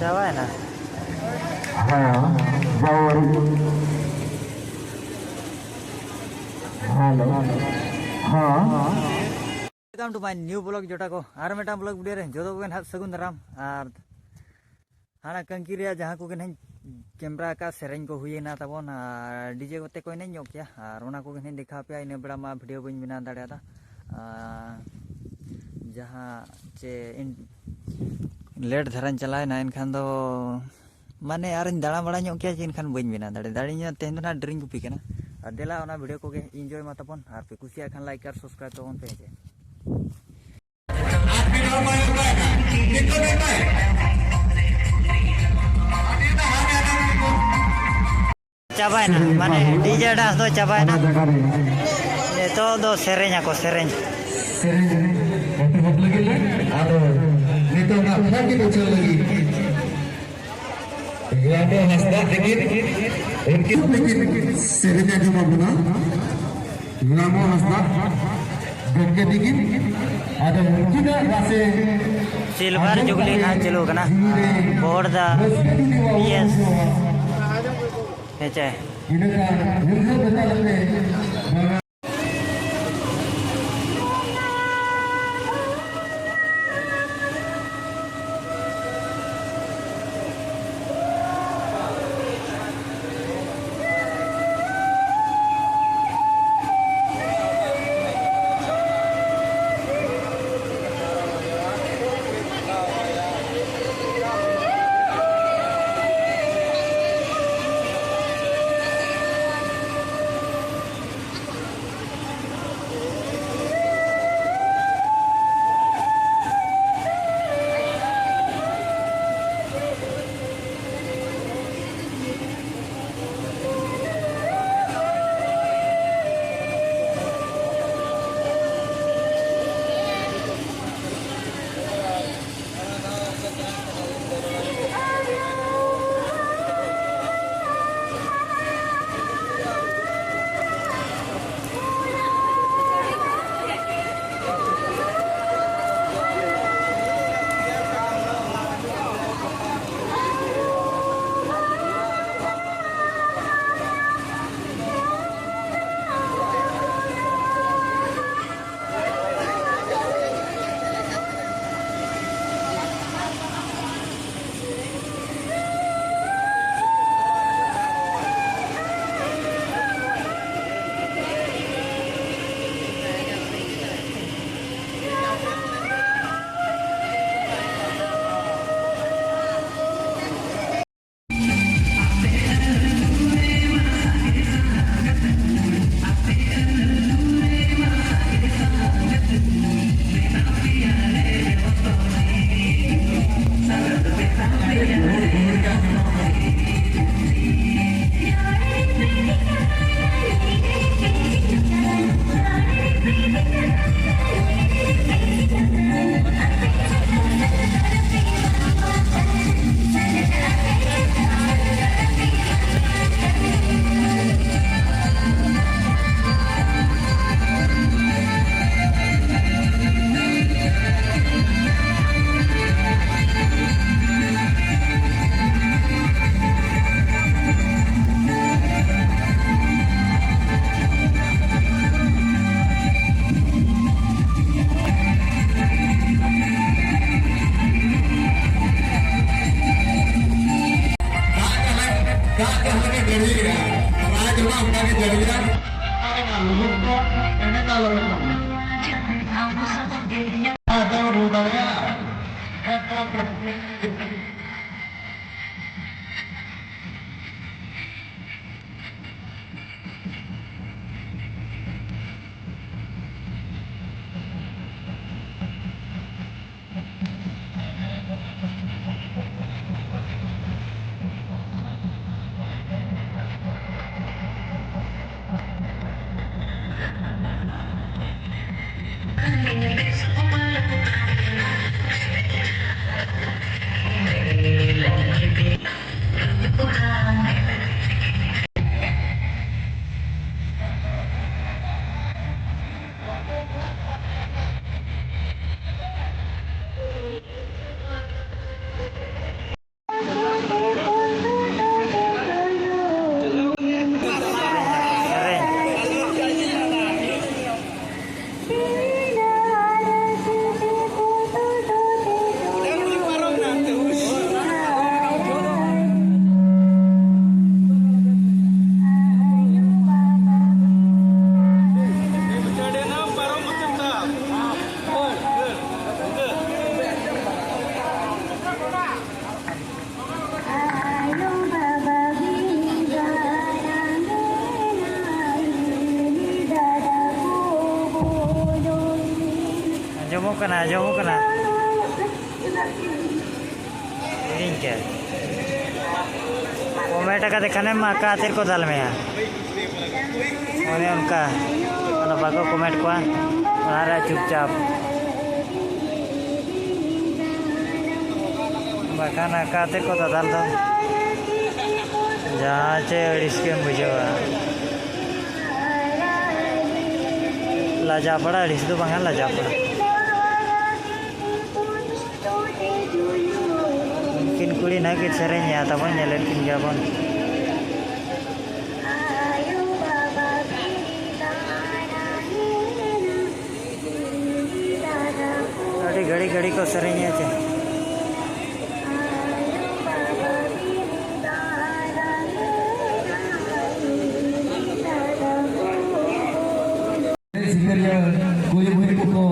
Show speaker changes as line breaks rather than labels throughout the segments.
Cabaena.
हाँ जौर hello हाँ
Welcome to my new blog jota ko ar metam blog video re jodo ko hat sagun daram ar hana kankiriya jaha ko gen camera ka sereng ko huyena tabon dj ko te ko ne nyok ya ar ona ko gen dekha pe ine bada ma video bin bina dare da jaha che late dharan chalai na enkhan do mane ar dara bada nyok ya chen khan bin bina dare darinya ten na drink ko pikena ar dela ona video ko ge enjoy matapon ar pe kusia khan like ar subscribe tabon pe je Cabaena, mane DJ das do cabaena. Itu do serenya ko sereng.
Aduh, itu nggak lagi muncul lagi. Ada hashtag dikit, dikit serenya cuma guna. Nggak mau hashtag, dikit. Ada juga masih
Silver jugli khan chalo kana. Board da PS. Heche.
ini kan untuk betul betul
kena ini ke komentar kata kane maka akhir ko dal me ya और उनका मतलब बाको comment को हमारा चुपचाप बाकाना काते को तो डाल दो जहाँ चे इसके मुझे लाजा पड़ा इस तो बंगाल लाजा पड़ा mungkin kuli nakit serenya tapi nyalen kinjabon घड़ी घड़ी को सरेंगे चे
कोई को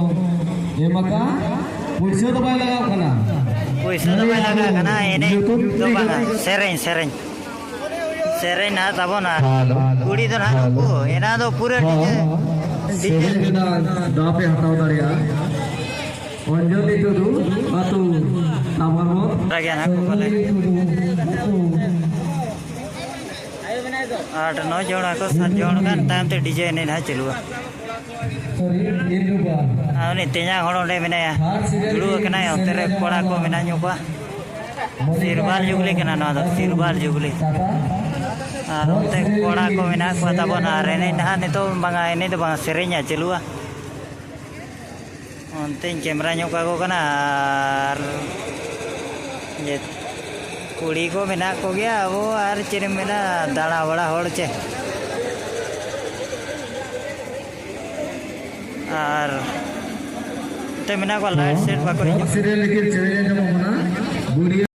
ये मका पैसा तो बाय लगा कना
ini तो बंगा सेरें ना तबो ना कुड़ी तो ना को एना तो पूरा
डीजे ना दापे हटाओ दरिया अंजलि तो दो atau tamarmo
bagian aku boleh 8-9 जन aku 7 जन kan time te DJ ini nah celua ini tinya horang deh mana ya dulu kena ya tere kora ko mana nyoba sirbal jugli kena nado sirbal jugli te kora ko mana ko tabon arene nah itu banga ini tuh banga serinya celua onten kamera nyoka ko kana ये कुड़ी को बिना को गया वो हर चीज में ना दाड़ा बड़ा होड़ चे और ते बिना को लाइट सेट बाको नहीं
सीरियल लेकिन चले जाओ ना बुढ़िया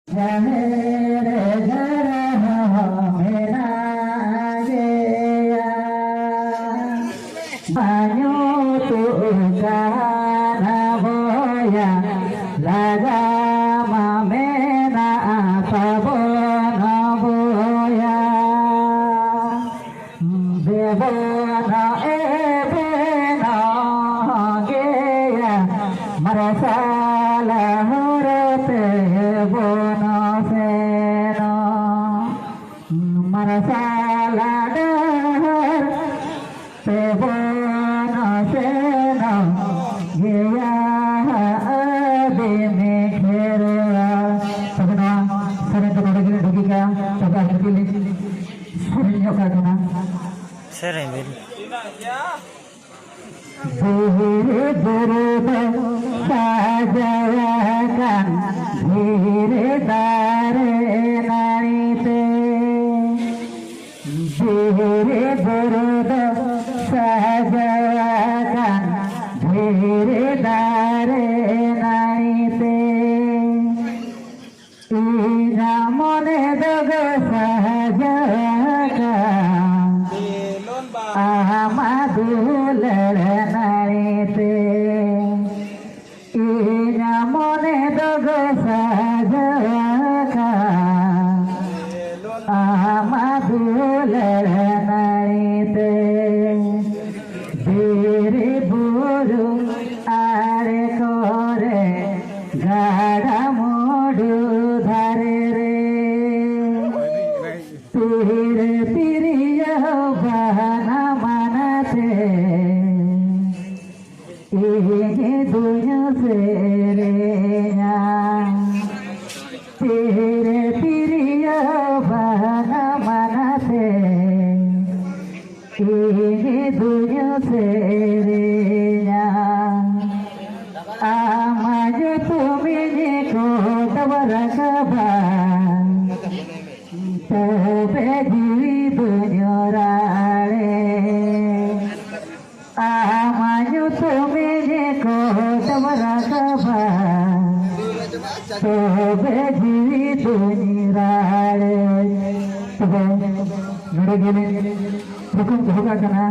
sering bin
sajakan dhire dare narite dhire dare sajakan dhire dare narite ina mone dogo sajakan amadul narite ina mone dogo sajakan amadul narite diri buru are kore gada modu dhare re tere piriya bahana manate ye dunya se re ya tere piriya bahana manate ये दुनिया से रे आमाज तुम्हें को तबरा कबा तो बेजी दुनिया रे आमाज तुम्हें को तबरा कबा तो बेजी दुनिया रे hukum juga karena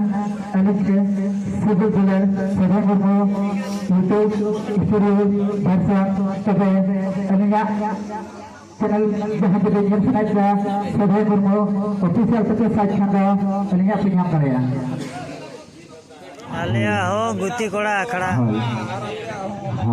anak sebut bulan sebab YouTube istri bahasa sampai anak channel जहाँ पे देखिए सुनाई था सभी गुरु ऑफिशियल से साथ खाना anak punya karya
alia ho guti koda akhada